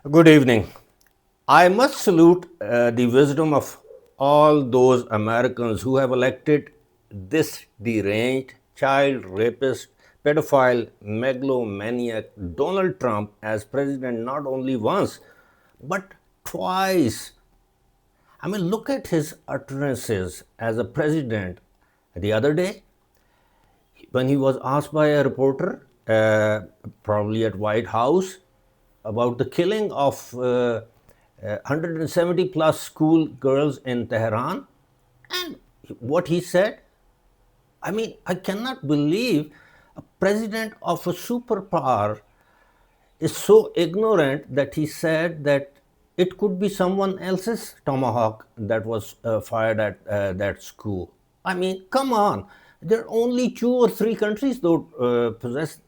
Good evening. I must salute the wisdom of all those Americans who have elected this deranged, child rapist, pedophile, megalomaniac Donald Trump as president not only once, but twice. I mean, look at his utterances as a president. The other day, when he was asked by a reporter, probably at White House, about the killing of 170 plus school girls in Tehran, and what he said, I mean, I cannot believe a president of a superpower is so ignorant that he said that it could be someone else's tomahawk that was fired at that school. I mean, come on. There are only two or three countries that possess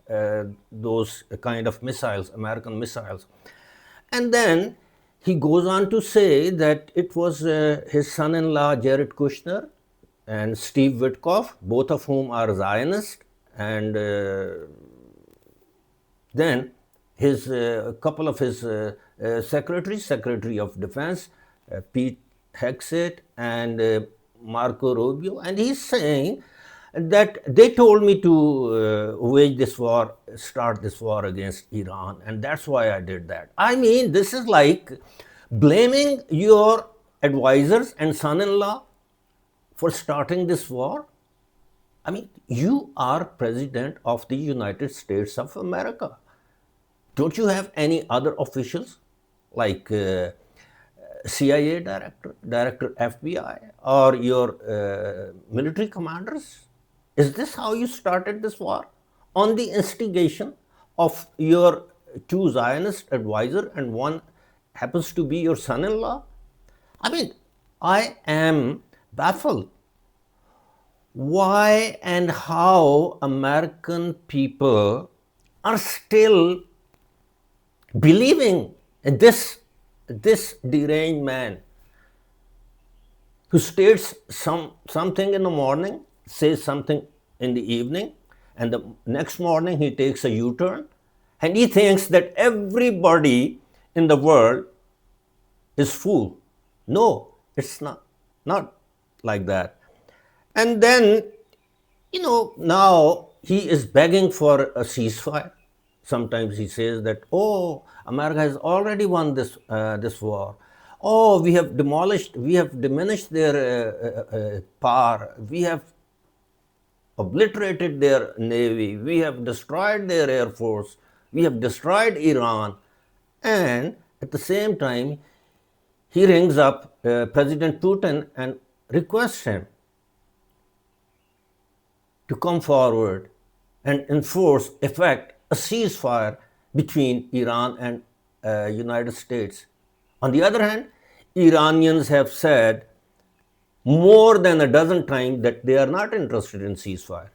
those kind of missiles, American missiles. And then he goes on to say that it was his son in law, Jared Kushner, and Steve Witkoff, both of whom are Zionists, and then his couple of his secretaries, Secretary of Defense, Pete Hegseth and Marco Rubio, and he's saying that they told me to wage this war, start this war against Iran, and that's why I did that. I mean, this is like blaming your advisors and son-in-law for starting this war. I mean, you are president of the United States of America. Don't you have any other officials like CIA director, director FBI, or your military commanders? Is this how you started this war? On the instigation of your two Zionist advisor and one happens to be your son-in-law? I mean, I am baffled. Why and how American people are still believing in this deranged man who states something in the morning, says something in the evening, and the next morning he takes a U-turn, and he thinks that everybody in the world is fool. No, it's not like that. And then, now he is begging for a ceasefire. Sometimes he says that, oh, America has already won this war. Oh, we have diminished their power. We have obliterated their navy. We have destroyed their air force. We have destroyed Iran. And at the same time, he rings up President Putin and requests him to come forward and effect a ceasefire between Iran and United States. On the other hand, Iranians have said more than a dozen times that they are not interested in ceasefire.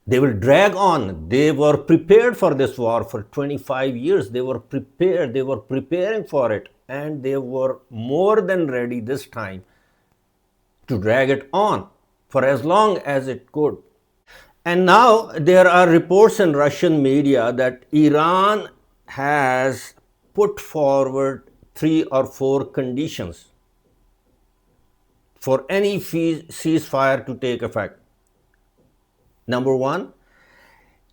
They will drag on. They were prepared for this war for 25 years. They were prepared. They were preparing for it. And they were more than ready this time to drag it on for as long as it could. And now there are reports in Russian media that Iran has put forward 3 or 4 conditions for any ceasefire to take effect. Number 1,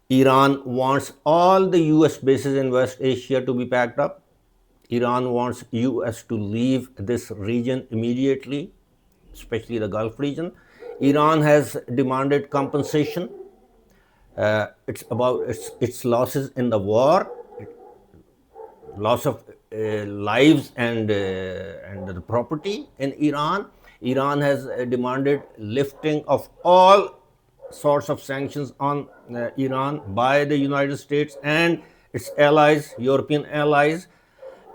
Iran wants all the US bases in West Asia to be packed up. Iran wants US to leave this region immediately, especially the Gulf region. Iran has demanded compensation. It's about its losses in the war, loss of lives and the property in Iran. Iran has demanded lifting of all sorts of sanctions on Iran by the United States and its allies, European allies.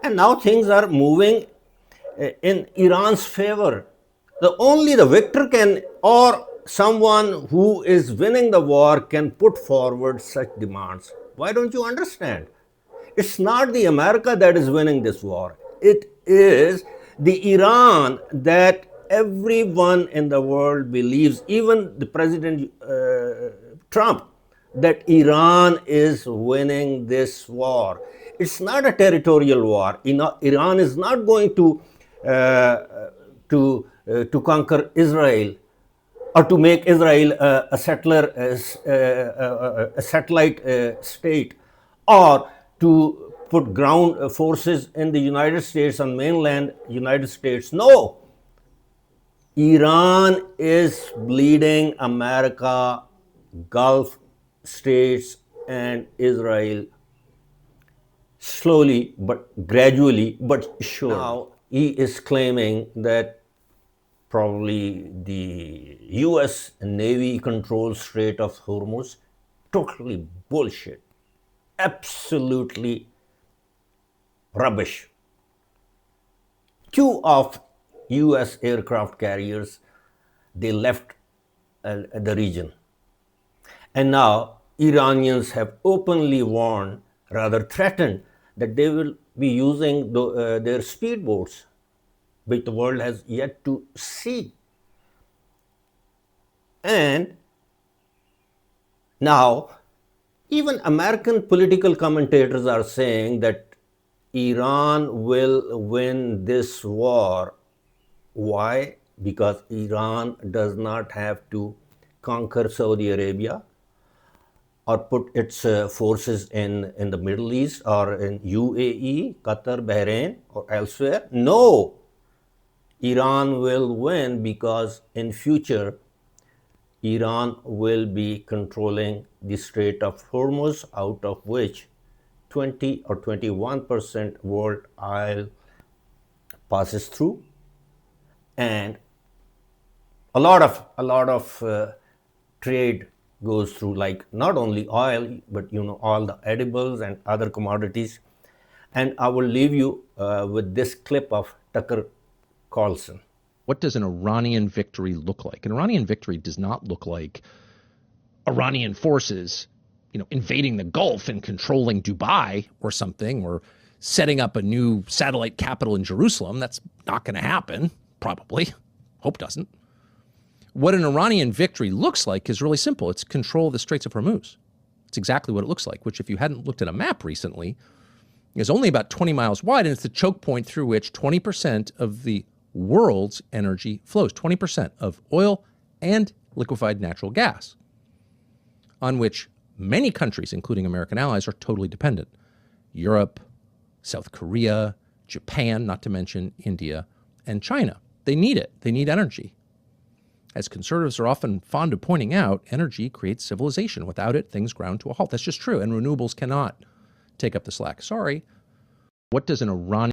And now things are moving in Iran's favor. Only the victor can, or someone who is winning the war can put forward such demands. Why don't you understand? It's not the America that is winning this war. It is the Iran that everyone in the world believes, even the President Trump, that Iran is winning this war. It's not a territorial war. Iran is not going to conquer Israel or to make Israel a settler, a satellite state, or to put ground forces in the United States on mainland United States. No, Iran is bleeding America, Gulf states, and Israel slowly but gradually but sure. Now he is claiming that probably the US Navy controls Strait of Hormuz. Totally bullshit. Absolutely rubbish. Two of US aircraft carriers, they left the region. And now Iranians have openly warned, rather threatened, that they will be using their speedboats, which the world has yet to see. And now, even American political commentators are saying that Iran will win this war. Why? Because Iran does not have to conquer Saudi Arabia or put its forces in the Middle East or in UAE, Qatar, Bahrain, or elsewhere. No, Iran will win because in future Iran will be controlling the Strait of Hormuz, out of which 20 or 21% world oil passes through, and a lot of trade goes through, like not only oil but all the edibles and other commodities. And I will leave you with this clip of Tucker Carlson. What does an Iranian victory look like? An Iranian victory does not look like Iranian forces, invading the Gulf and controlling Dubai or something, or setting up a new satellite capital in Jerusalem. That's not going to happen, probably. Hope doesn't. What an Iranian victory looks like is really simple. It's control of the Straits of Hormuz. It's exactly what it looks like, which, if you hadn't looked at a map recently, is only about 20 miles wide, and it's the choke point through which 20% of the world's energy flows, 20% of oil and liquefied natural gas, on which many countries, including American allies, are totally dependent. Europe, South Korea, Japan, not to mention India and China. They need it. They need energy. As conservatives are often fond of pointing out, energy creates civilization. Without it, things ground to a halt. That's just true. And renewables cannot take up the slack. Sorry. What does an Iranian